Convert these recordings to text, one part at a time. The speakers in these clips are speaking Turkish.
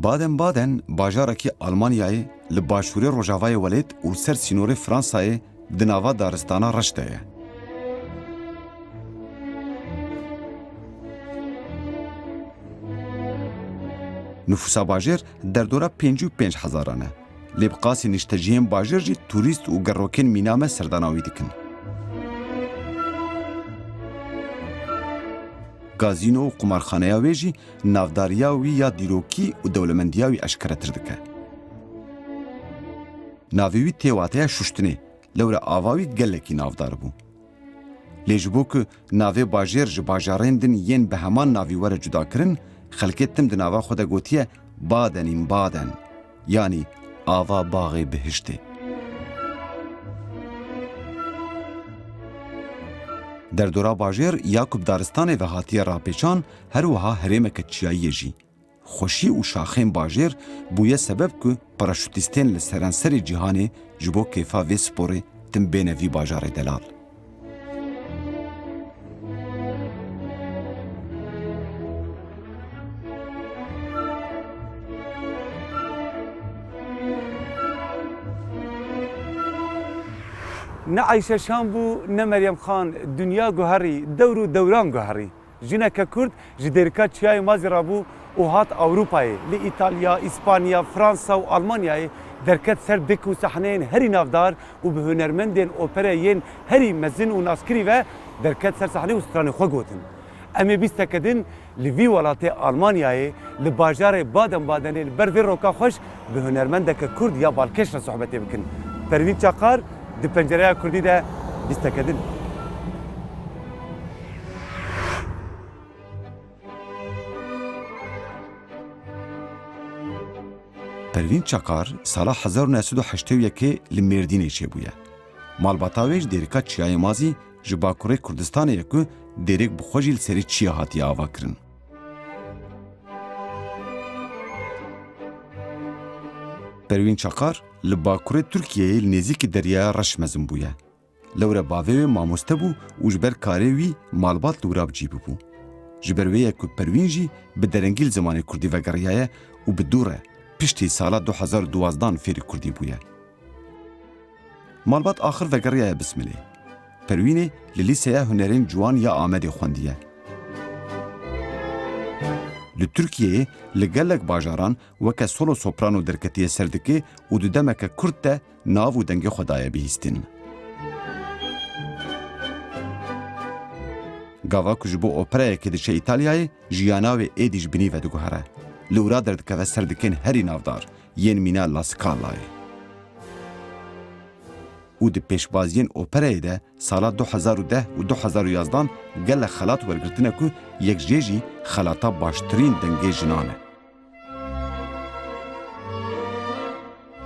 Baden bajarekî Almanyayê li başûrê Rojavayê Welêt û ser sînorê Fransayê di nava daristana Reş de ye. Nüfusa bajêr derdora 55,000 e. Lê bi qasî nişteciyên bajêr jî turîst û gerrokên mîna me serdana wî dikin. Gazîno û qumarxaneya wê jî navdariya wî ya dîrokî û dewlemendiya wî eşkeretir dike. Navê wî têwateya şuştinê, lewre ava wî gelekî navdar bû. Lê ji bo ku navê bajêr ji bajarên din yên bi heman navî were cuda kirin, xelkê tim di nava xwe de gotiye Badenîn Baden, yanî ava baxê bihiştê. Derdora bajêr ya ku bi daristanê ve hatiye rapêçan, her wiha herêmeke çiyayî jî. Xweşî û şaxên bajêr bûye sebeb ku paraşûtîstên li serenserê cîhanê ji bo kêfa vê sporê tim bêne vî bajarê delal. Ne Ayşe Şam bû, ne Meryem Xan, dünya guherî, dewr û dewran guherî. Jineke Kurd ji derika çiyayê mazî rabû û hat Ewropayê, li İtalya, İspanya, Fransa û Almanyayê derket ser dik û sahneyên herî navdar û bi hunermendên operayên herî mezin û naskirî ve derket ser sahnê û stranê xwe gotin. Em ê bîstekê din li vî welatê Almanyayê li bajarê Baden-Badenê li ber vê roka xweş bi hunermendeke Kurd ya balkêş re sohbetê bikin. Pervîn Çaqar di pencereya Kurdî de bîstekê din. Pervîn Çaqar sala 1981 li Mêrdînê çêbûye. Malbata wê ji dêrika çiyayê mazî ji Bakurê Kurdistanê ye ku dêrek bi xwe jî li serî çiya hatiye ava kirin. Pervîn Çaqar li Bakurê Tirkiyeyê li nêzîkî deryaya Reş mezin bûye. Lewre bavê wê mamoste bû û ji ber karê wî malbat li wira bicî bibû. Ji ber wê ye ku Pervîn jî bi derengîl zimanê Kurdî vegeriyaye û bi dûr e piştî sala 2012 fêrî Kurdî bûye. Malbat axir vegeriyaye Bismilê. Pervînê li lîseya hunerên ciwan ya Amedê xwendiye. Li Tirkiyeyê li gelek bajaran weke solo soprano derketiye serdikê û di demeke Kurd de nav û dengê xwe daye bihîstin. Gava ku ji bo operayekê diçe İtalyayê, jiyana wê êdî ji binî ve diguhere. Li wira derdikeve serdikên herî navdar, yên mîna La Scala'yê. û di pêşbaziyên operayê de sala 2010 û 2011 gelek xelat wergirtine ku yek jê jî xelata baştirîn dengê jinan e.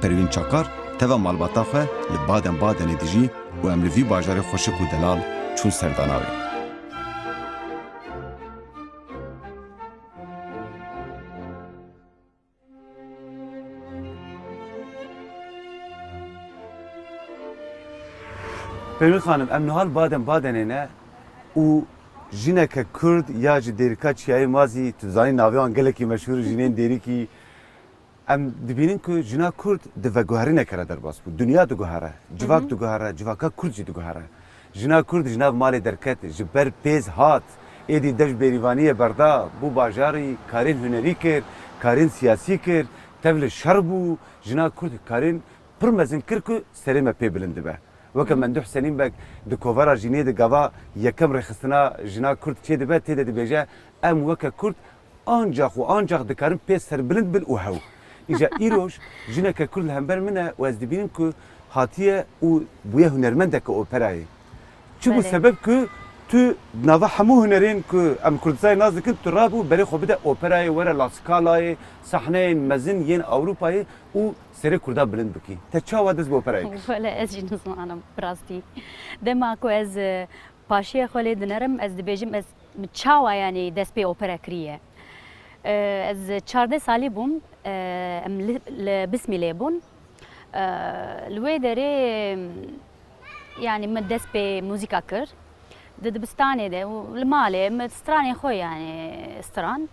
Pervîn Çaqar teva malbata xwe li Baden-Badenê dijî û em li vî bajarê xweşik û delal çûn serdana wê. Pervîn Xanım, em nihal Baden-Badenê ne û jineke Kurd ya ji dêrika çiyayê mazî tu zanî navê wan gelekî meşhûr jinên dêrikî em dibînin ku jina Kurd di veguherîneke re derbas bû. Dünya diguhere, civak diguhere, civaka Kurd jî diguhere. Jina Kurd ji nav malê derket, ji ber pêz hat, êdî dev ji bêrîvaniyê berda, bû bajarî karên hunerî kir, karên siyasî kir, tev li şer bû, jina Kurd karên pir mezin kir ku serê me pê bilind dibe. Weke Menduh Senîm bek di kovara jinê di gava yekem rêxistina jina Kurd çê dibe têde dibêje em weke Kurd ancak û ancak dikarin pê serbilind bil û hew. Îja îroj jineke Kurd li hember min e û ez dibînim ku hatiye û bûye hunermendeke operayê. Çi bû sebeb ku tu nava hemû hunerên ku em Kurdistanê naz dikin tu rabû berê xwe bide operayê were La Scala'yê sahneyên mezin yên Ewropayê û serê Kurda bilind bikî. Te çawa dest bi operayê kir? Vele ez jî nizanim birastî. Dema ku ez paşiya xwe lê dinerim ez dibêjim ez çawa yanî dest pê opera kiriye. Ez 14 salî bûm em li Bismilê bûn. Li wê derê yanî min dest pê muzîka kir. Di dibistanê de û li malê min stranê xwe yanî stran.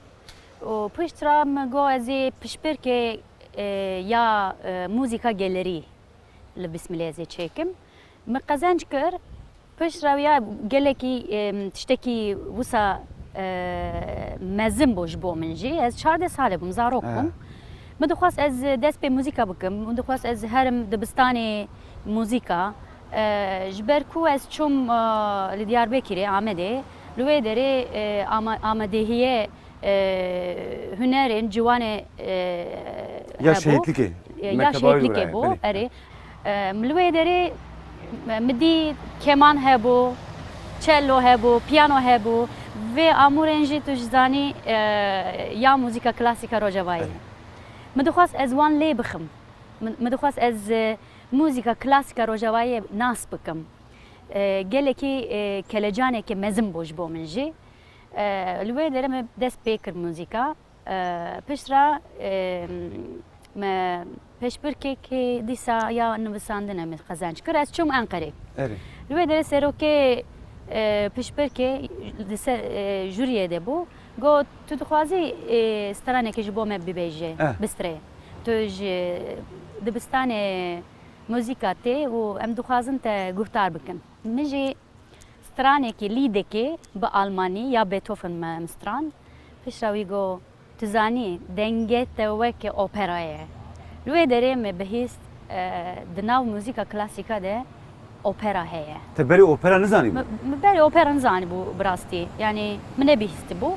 و پشت را مگو از پشبر که یا موزیکا گلری لبسم الله از چکم مقزنج کر پشت را یا گلکی تشتکی وسا مزم بوش بو منجی از 14 ساله بوم زاروک بوم مدخواست از دست به موزیکا بکم مدخواست از هرم دبستان موزیکا جبر کو از چوم لدیار بکیره آمده لوی داره آمدهیه هنرین جوان یا şehitlik یا شهیدلیکه بو اره ملوی داره مدی کمان هبو چلو هبو پیانو هبو و آمورنجی توش زانی یا موزیکا کلاسیکا روجوایی مدخواست از وان لی بخم مدخواست از موزیکا کلاسیکا روجوایی ناس بکم گلکی کلجانه که مزم بوش بو منجی لوی دارم دست بیکر موزیکا پشترا ما پیش برکه دیسا یا نویسنده نمی خزانش کرد از چوم انقره لوی داره سرو که پیش برکه دیسا جوریه ده بو گو تو دخوازی استرانه که جبو مب بیجه بستره تو ج دبستان موزیکا ته و ام دخوازن تا گفتار بکن مجی استرانه که لیده که با آلمانی یا بیتوفن مستران پیش روی گو تزانی دنگه توک اپرایه لوی داره می بهیست دناو موزیکا کلاسیکا ده اپرا هیه تبری اپرا نزانی بو بری اپرا نزانی بو براستی یعنی من بهیست بو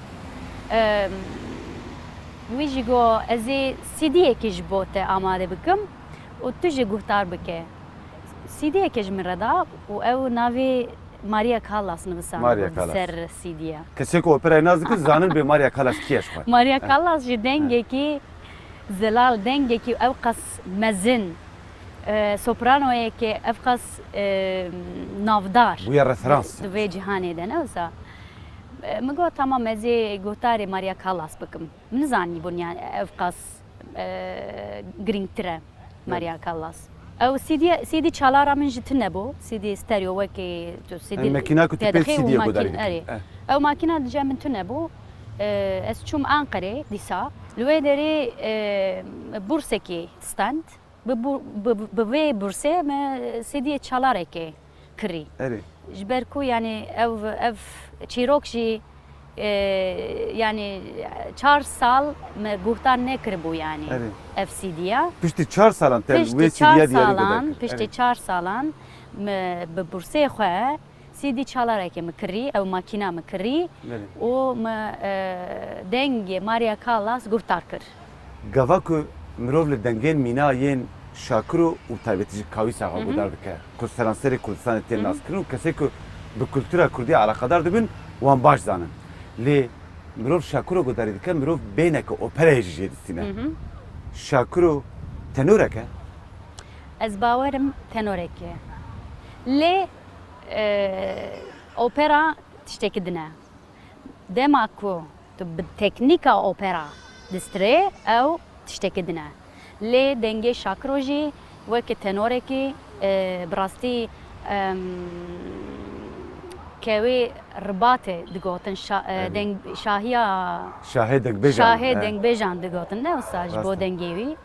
ویجی گو ازی سیدیه کش بوت آماده بکم و تجی گفتار بکه سیدیه کش من ردا و او ناوی ماریا کالاس نویسان سر سیدیه کسی که اپرای نازدیک زانن به ماریا کالاس کیش خواهد ماریا کالاس جی دنگه کی زلال دنگه کی او قص مزن سوپرانوی که او قص نافدار بویا رفرانس دوی جهانی ده نوزا مگو تمام ازی گوتاری ماریا کالاس بکم نزانی بنیا او قص گرینگتره ماریا کالاس او سیدی چالارا من جت نبو سیدی ستریو وکی تو سیدی الماكينه كنت بيت سيدي اري او ماكينه دجا من تنبو اس چوم انقره دیسا لوی داری بورسکی ستاند به بورسه ما سیدی چالاره که کری جبرکو یعنی او چیروکشی yani 4 sal me guhtar ne kırbu yani FCD'ye. Pişti 4 salan tel ve CD'ye diyelim. Pişti 4 salan me be burse xwe CD çalarak me kırı ev makina me kırı o me denge Maria Callas guhtar kır. Gavaku mirovle dengen mina yen şakru u taybetici kavi sağa guhtar dike. Kurseranseri Kurdistan tel naskırın kese ku bu kültüra Kurdiye alakadar dibin wan baş zanın. لی مرو شاکرو گذاری که مرو بینه که اپرای جدیدینه شاکرو تنوره که از باورم تنوره که لی اپرا تشتکی دنه دما کو تو تکنیکا اپرا دستره او تشتکی دنه لی دنگه شاکرو جی وکی تنوره که براستی كوي رباطه دقوتن دنگ شاهيا شاهي دنگ بيجان دقوتن نه وساج بو دنگيوي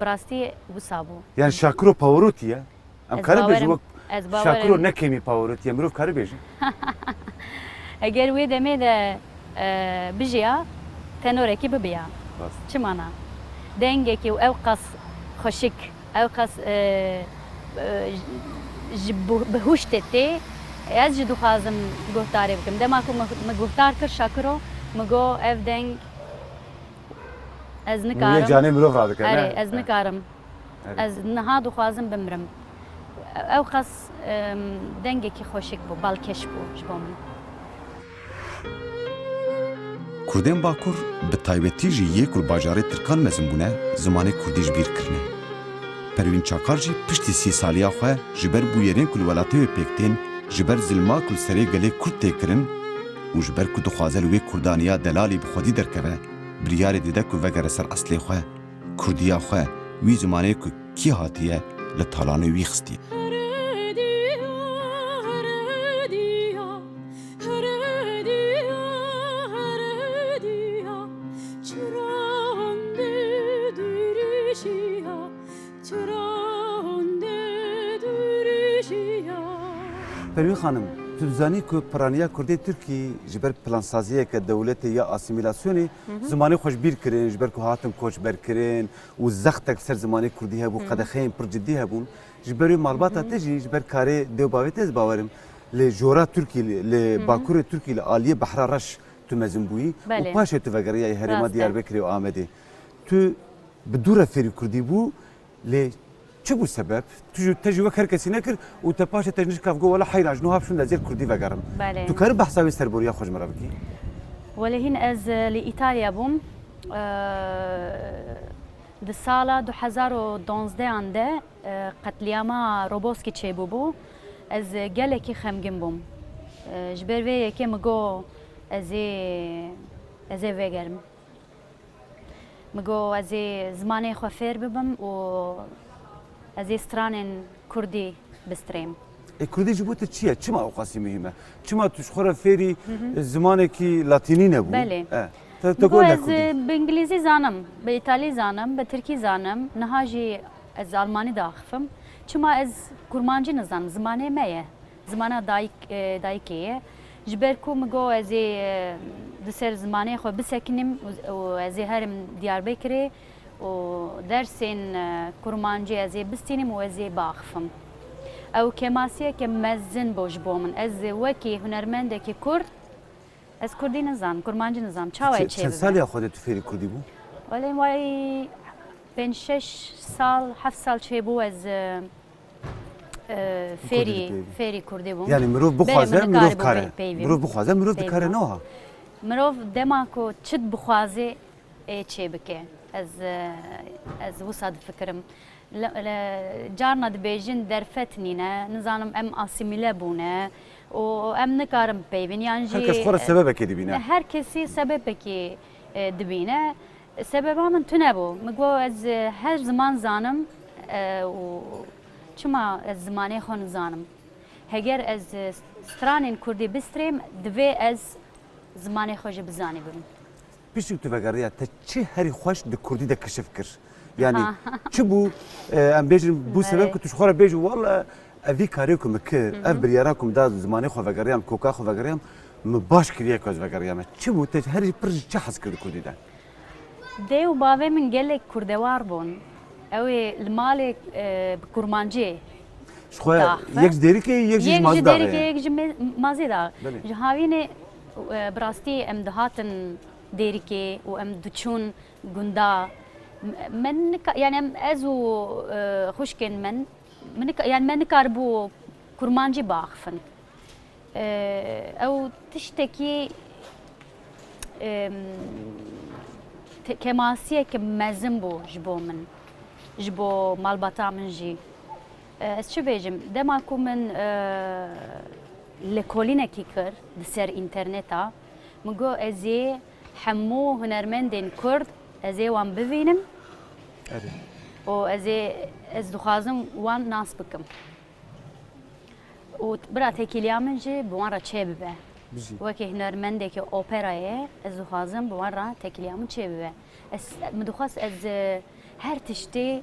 براستي وسابو يعني شاكرو باوروتيا ام كاري بيجو شاكرو نكيمي باوروتيا مروف كاري بيجي اگر وي دمي ده بيجيا تنوركي ببيا چمانا دنگكي او قص خشك او قص بهوشتتي از جدو خازم گفتاری بکم دما کو مگفتار کر شاکرو مگو اف دنگ از نکارم یه جانه مروف را دکن اره از نکارم از نها دو خازم بمرم او خاص دنگی کی خوشک بو بالکش بو جبام کردین باکور به تایبەتی جی یەک و باژارê Tirkan mezin bûne zimanê Kurdî ji bîr kirine. Perwîn Çakar jî piştî 30 saliya xwe ji ber bûyerên ku li welatê wê pêk tên ji ber zilma ku li serê gelê Kurd tê kirin û ji ber ku dixwaze li wê Kurdaniya delalî bi xwedî derkeve, biryarê dide ku vegere ser eslê xwe, Kurdiya xwe wî zimanê ku kî hatiye li talanê wî xistiye. پروین خانم تو زانی که پرانیا کردی ترکی جبر پلانسازیه که دولت یا اسیمیلاسیونی زمانی خوش بیر کردن جبر که هاتم کوچ بر کردن و زخت اکثر زمانی کردی هبو قدخیم پر جدی هبون جبر مالبات تجی جبر کاری دیوباوی تز باورم لجورا ترکی لباکور ترکی لآلیه بحر رش تو مزن بویی و پاشه تو وگریه هرما دیاربکر و آمده تو بدور فری کردی بو ل چه بو سبب؟ تجربه هر کسی نکرد و تپاش تجنیش کافگو ولا حیران جنوها بشون لازم کردی وگرم. بله. تو کار بحثاوی سربوریا خوش مرا بکی. ولی هین از لإيطاليا بوم د سالا 2012 انده قتلیاما روبوسکی چه بو از گلکی خمگین بوم. جبر وی که مگو از وگرم. مگو از زمانه خوفر ببم و از استرانن کردی بستریم. کردی جبوت چیه؟ چه ما اوقاسی مهمه؟ چه ما توش خورا فری زمانه کی لاتینی نبود؟ بله. تقول از به انگلیسی زانم، به ایتالی زانم، به ترکی زانم، نهاجی از آلمانی داخفم. چما از کرمانجی نزانم، زمانه میه، زمانه دایکیه. جبر کو مگو از دسر زمانه خو بسکنیم و از هرم دیاربکری و درسین کرمانجی از بستینیم و از باخفم. او کماسیه که مزن باش بومن از وکی هنرمنده که کرد از کردی نزان کرمانجی نزان چاوی چه چند سالی خودت تو فری کردی بو؟ ولی وای 5-6 سال 7 سال چه بو از فری کردی بوم یعنی مروف بخوازه مروف کاره مروف بخوازه مروف دکاره نه مروف دماکو چت بخوازه چه بکه از وصاد فکرم جارنا دبیجن درفتنینه نزانم ام اسیمیله بونه و ام نکارم پیوین یعنی هر کس خورا سببه که دبینه هر کسی سببه که دبینه سببا من تو نبو مگو از هر زمان زانم و چما از زمانه خون زانم هگر از سترانین کردی بستریم دوی از زمانه خوش بزانی برم پیشی تو وگریه تا چه هری خوش د کردی د کشف کر یعنی چه بو ام بیجن بو سبب که توش خورا بیجو والله اوی کاری که مکر اف بریارا کم داد زمانی خو وگریم کوکا خو وگریم مباش کریه که از وگریم چه بو تا هری پرج چه حس کرد کردی ده دیو باوی من گلک کردوار بون اوی المال کرمانجی شخواه یک دیری که یک جیج مازی داره یک جیج مازی داره جهاوینه براستی ام دهاتن دیری که و ام دچون گندا من يعني ازو خوشكن من يعني من كاربو كرمانجي باخفن او تشتكي كماسيه كمزن بو جبو من جبو مالباتا من جي اس شو بيجم دماكو من لكولينا كيكر دسر انترنتا مگو ازي حمو هنرمندين كرد ازي وان ببینم و از دخوازم وان ناس بکم و برا تکیلیا من جی بوان را چه ببه وکی هنرمنده که اوپرایه از دخوازم بوان را تکیلیا من چه ببه مدخواست از هر تشتی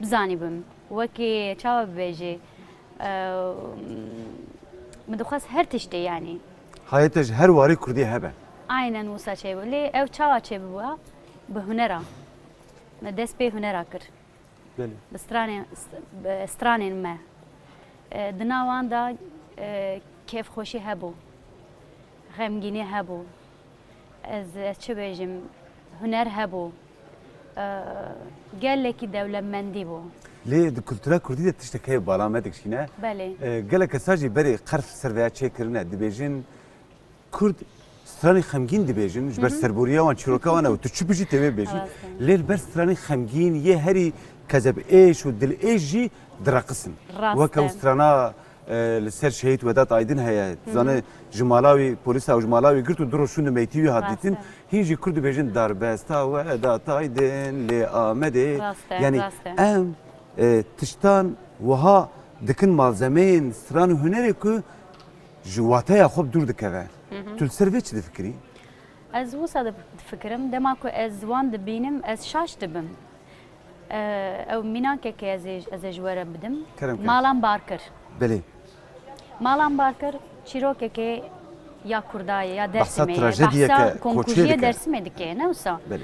بزانی بم وکی چاو ببیجی مدخواست هر تشتی یعنی هایتش هر واری کردی هبه aynen وسا چه بو لی او چاوا چه بوا به هنرا دست به هنرا کر بله بسترانین ما دناوان دا کیف خوشی هبو غمگینی هبو از چه بیجم هنر هبو قال لك دولة مندي بو ليه الكولتورا كردية تشتكي بالا ما دكشينا بله قال لك ساجي بري قرف سرفيات شكرنا دبيجن كرد ستراني خمگين دبيجن جبر سربوريا وان شروكا وانا وتشبجي تبي بيجي ليه البر ستراني خمگين يه هري كذب ايش ودل ايش جي درقسم وكا سترانا لسر شهيد ودات ايدن هي زانه جمالاوي بوليس او جمالاوي قلتو درو شنو ميتيو هاديتن هيجي كرد بيجن دار بستا ودات ايدن لامدي يعني ام تشتان وها دكن مالزمين ستران هنري كو جواتايا خوب دور دكوا تل سيرفيتش دي فكري از وصل فكرم دماكو از وان دبينم از شاش دبم او ميناكه كي از جوره بدم مالان باركر بله مالان بارکر چیروکه که یا کردای یا بحثا درسمه تراژدیه که کوچه کنکوژی دکه. درسمه دکه نه وسا بله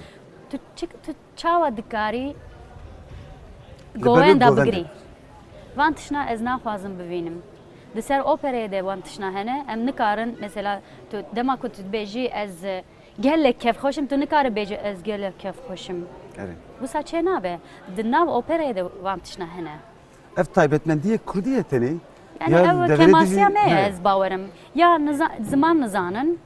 تو چاوا دکاری Li گوین berê دا govend بگری وان تشنا از نخوازم ببینم دسر اوپرای ده وان تشنا هنه ام نکارن مثلا تو دما کت بیجی از گله کف خوشم تو نکاره بیجی از گله کف خوشم evet. وسا چه نابه دناو اوپرای ده وان تشنا هنه ev taybetmendiye Kurdiye tenê yani ev kemansiya me ez bawerim ya zaman nizanin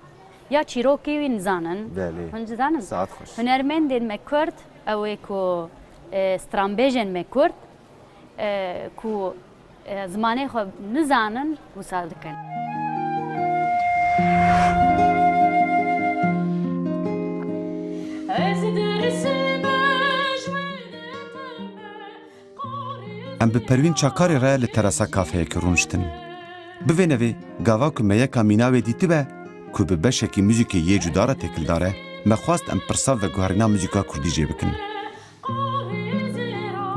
ya çîrokî wî nizanin Belê. hûn dizanin Saet xweş. hunermendên me Kurd ew ê ku stranbêjên me Kurd ku zimanê xwe nizanin wisa dikin. Em bi Pervîn Çakarê re li terasa kafeyekê rûniştin. Bi vê nevê gava ku me yeka mînavê dîtibe ku bi beşekî mûzîkê yê cudar e têkildar e, me xwast em pirsav veguherîna mûzîka Kurdî jê bikin.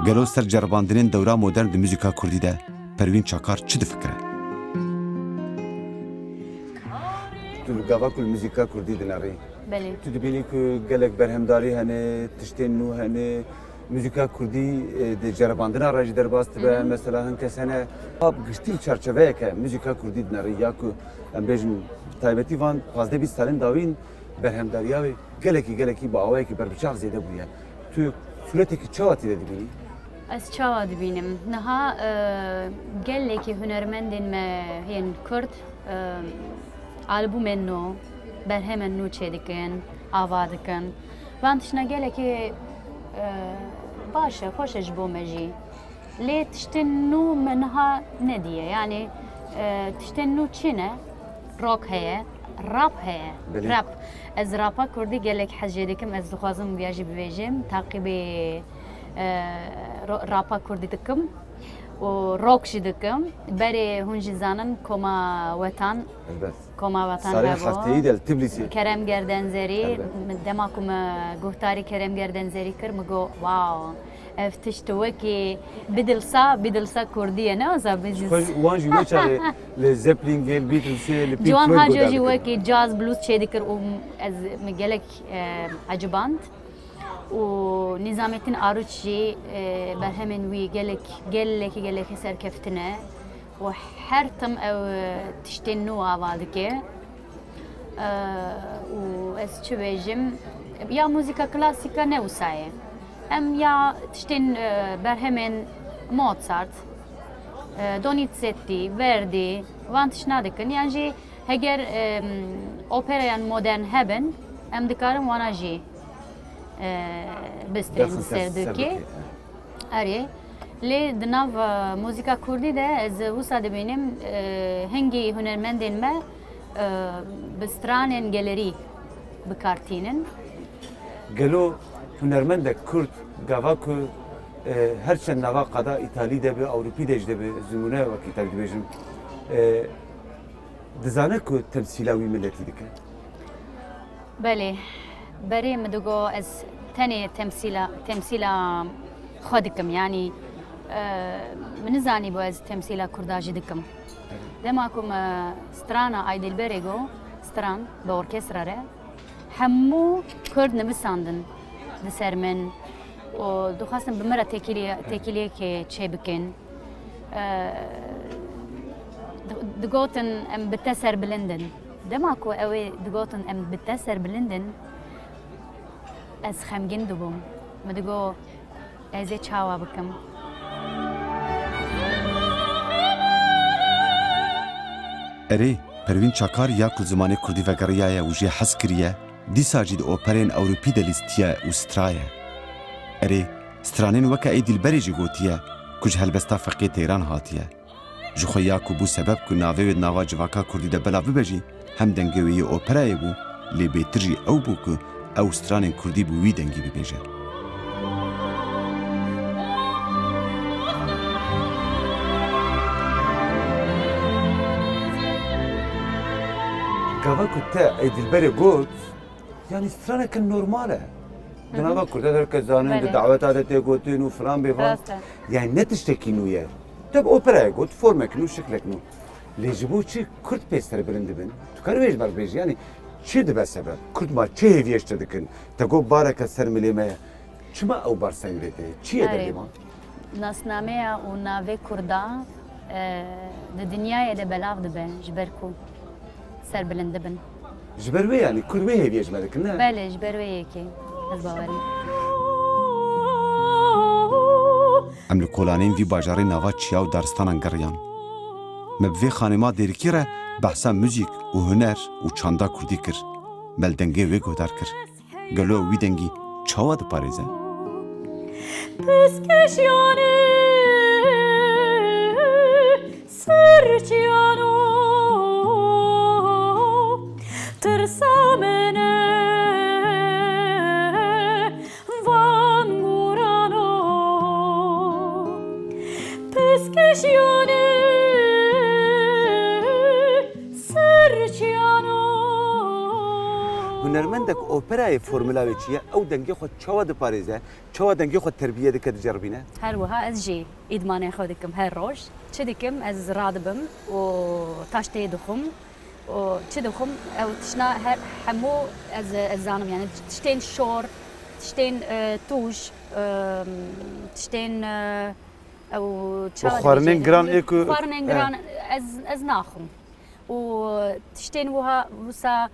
Gelo ser ceribandinên dewra modern di mûzîka Kurdî de Pervîn Çakar çi difikire? Tu gava kul müzika Kurdî dinarî. Belê Tu dibînî ku gelek berhemdarî hene, tiştên nû hene, müzika Kurdî di ceribandina re jî derbas dibe. Mesela hin kes hene giştî çerçeveyeke müzika Kurdî dinarî ya ku em bêjin taybetî van 15-20 salên dawîn berhemdariya wê gelekî bawayekî berbiçav zêde bûye. Tu suretekî çawa tê de dibînî? ez çawa dibînim niha gelekî hunermendên me yên Kurd albûmên nû berhemên nû çê dikin ava dikin van tişna gelekî baş e xweş e ji bo me jî lê tiştên nû me niha nediye yani tiştên nû çi ne rock heye rap heye Belê. rap ez rapa Kurdî gelek hez jê dikim ez dixwazim ya jî bibêjim taqîbê rapa Kurdî dikim û rock jî dikim berê hûn jî zanin koma wetan Elbet. koma wetan Salê hebo hefteyî de Tbilîsî. Kerem Gerdenzerî Elbet. dema ku me guhdarî Kerem Gerdenzerî kir me got wow ev tişt wekî bidilsa Kurdî ye ne wisa Xweş wan jî wê çarê li Zeppelin gel Beatlesê li Pink Ciwan Floyd Hacı goda jî dikin. wekî caz blues çê dikir û ez me gelek aciband û Nizamettin Arûç jî berhemên wî gelekî serkeftine û her tim ew tiştên nû ava dike û ez çi bêjim ya muzîka klasîk ne wisa ye em ya tiştên berhemên Mozart Donizetti, Verdi, van tişna dikin yan jî heger operayan modern hebin em dikarin wana jî bistrin serdukê erê lê di nav muzîka Kurdî de ez wisa dibînim hingî hunermendên me bi stranên gelerî bikartînin Gelo hunermendek Kurd gava ku her çend nava qada İtalî de bi Ewropî de jî de bi zimûne wekî te dibêjim dizane ku temsîla wî milletî dike. Belê berê min digo ez tenê temsîla xwe dikim yanî min nizanî bo ez temsîla Kurda jî dikim dema ku me strana Aydilberê got stran bi orkestra re hemû Kurd nivîsandin di ser min û dixwastin bi me re têkiliyekê çê bikin digotin em bi te serbilindin dema ku ew ê digotin em bi te serbilindin ez xemgîn dibûm me digo ez ê çawa bikim Erê Pervîn Çakar ya ku zimanê Kurdî vegeriyaye û jê hez kiriye dîsa jî di operên Ewropî de lîstiye û straye. Erê stranên weke ê Dilberê jî gotiye ku ji helbesta feqê Teyran hatiye. Ji xwe ya ku bû sebeb ku navê wê nava civaka Kurdî de belav bibe jî hem dengê wê yê operayê bû lê bêtir jî ew bû ku ew stranên Kurdî bi wî dengî bibêje. Gava ku te ey Dilberê got yani straneke normal e. Di nava Kurda herkes zanin di Belê. daweta de tê gotin û filan bêvan Rast e. yani ne tiştekî nû ye. Te bi operaya got formek nû şiklek nû. Lê ji bo çi Kurd pêster bilind dibin? Tu karî wê ji ber bêjî yanî çi dibe sebeb? Kurd ma çi hêviyê ji te dikin? Te got bareke ser milê me ye. Çima ew bersengirê te? Çi ye derdê wan? Nasnameya û navê Kurda di dinyayê de belav dibe ji ber ku serbilind dibin. Ji ber wê yanî Kurd wê hêviyê ji me dikin ne? Belê ji ber wê yekê ez bawerim. Em li kolanên vî bajarê nava çiya û daristanan geriyan. Me bi vê xanîma derîkî re behsa müzik û huner û çanda Kurdî kir. Me li dengê wê guhdar kir. Gelo wî dengî çawa diparêze? Peskişyanı sırçyanı tırsamene van murano peskişyanı sırçyanı. Hunermendek operayê formula wê çi ye? Ew dengê xwe çawa diparêze? Çawa dengê xwe terbiye dike diceribîne? Her wiha ez jî îdmanê xwe dikim her roj. Çi dikim ez radibim û taş tê dixwim û çi dixwim ew tişna her hemû ez zanim yani tiştên şor, tiştên tuj, tiştên ew çawa xwarinên giran ê ku xwarinên giran ez naxwim û tiştên wiha wisa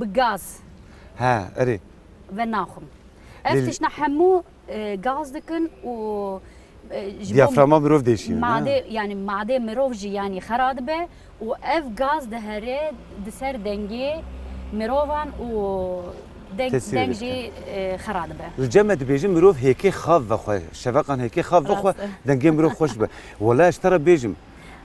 bi gaz He, erê. ve naxwim. Ev tişna hemû gaz dikin û Diyaframa mirov değişiyor. Madde yani madde mirov jî yani xera dibe û ev gaz dihere di ser dengê mirovan û Tesîr deng dike. jî xera dibe. Li cem dibêjin mirov hêkê xav vexwe, şeveqan hêkê xav vexwe dengê mirov xweş be. Wala ji te re bêjim.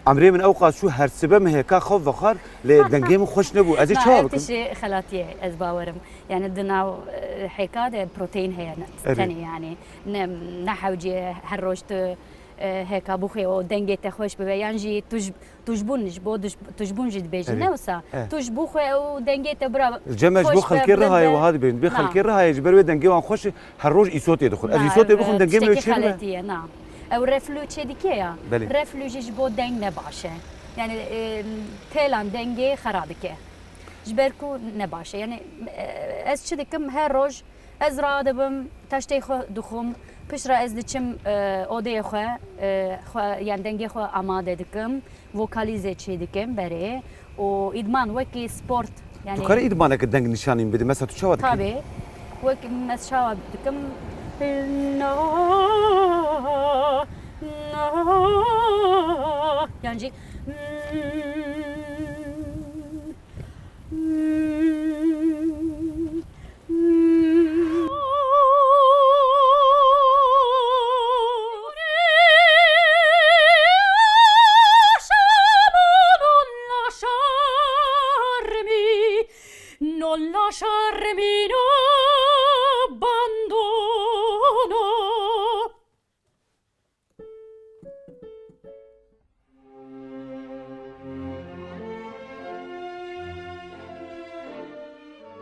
Emrê min ew qas çû her sibe min hêka xav vexwar lê dengê min xweş nebû. Ez ê çawa ev bikim? tişê xelatiye ez bawerim. Yani di nav hêka de protein heye tenê yani. Ne hewciye her roj tu hêka bixwe û dengê te xweş bibe yan jî tujbûn ji bo tujbûn jî dibêjin ne wisa. Tuj bixwe û dengê te bira. Li cem ji bo xelkê rihayê wiha dibêjin. Bê xelkê rihayê ji ber wê dengê wan xweş e her roj îsotê dixwin. Ez îsotê bixwim dengê min çê dibe? Na. Ew reflü çê dike ya. Belê. Reflü jî ji bo deng ne baş e. Yani têlan dengê xera dike. Ji ber ku ne baş e. Yani ez çi dikim her roj ez radibim taştê xwe dixwim pişra ez diçim odeyê xwe yani dengê xwe amade dikim vokalîzê çê dikim berê û îdman wekî sport yani Tu karî îdmaneke deng nîşanîn bidî. Mesela tu çawa dikî? tabii wekî ez çawa dikim yani jî non lasciarmi in abbandono.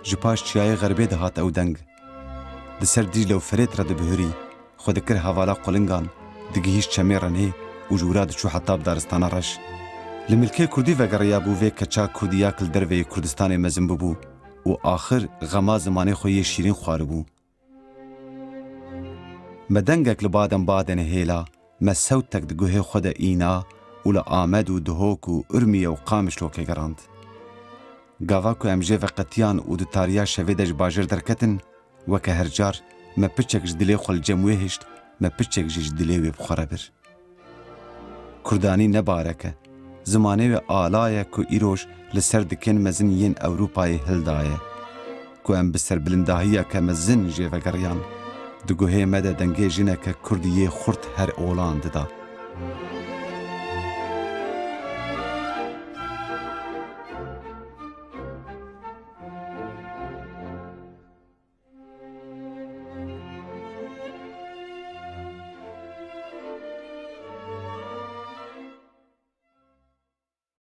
Ji paş çiyayê xerbê dihat ew deng. Di ser Dîcle û Ferêt re dibihûrî, xwe dikir hevala qulingan, digihîş çemê renê û ji wira diçû heta bi daristana reş. Li milkê Kurdî vegeriya bû vê keça Kurdiya li derveyê Kurdistanê mezin bibû û axir xema zimanê xwe yê şîrîn xwaribû. Me dengek li badenê hêla, me sewtek di guhê xwe de îna û li Amed û Duhok û Urmiye û Qamişlokê gerand. Gava ku em jê veqetiyan û di tariya şevê de ji bajêr derketin, weke her car me piçek ji dilê xwe li cem wê hişt, me piçek jî ji dilê wê bixware bir. Kurdanî ne bareke, zimanê wê ala ye ku îroj li ser dikên mezin yên Ewropayê hildaye. Ku em bi serbilindahiyeke mezin jê vegeriyan, di guhê me de dengê jineke Kurdiyê xurt her olan dida.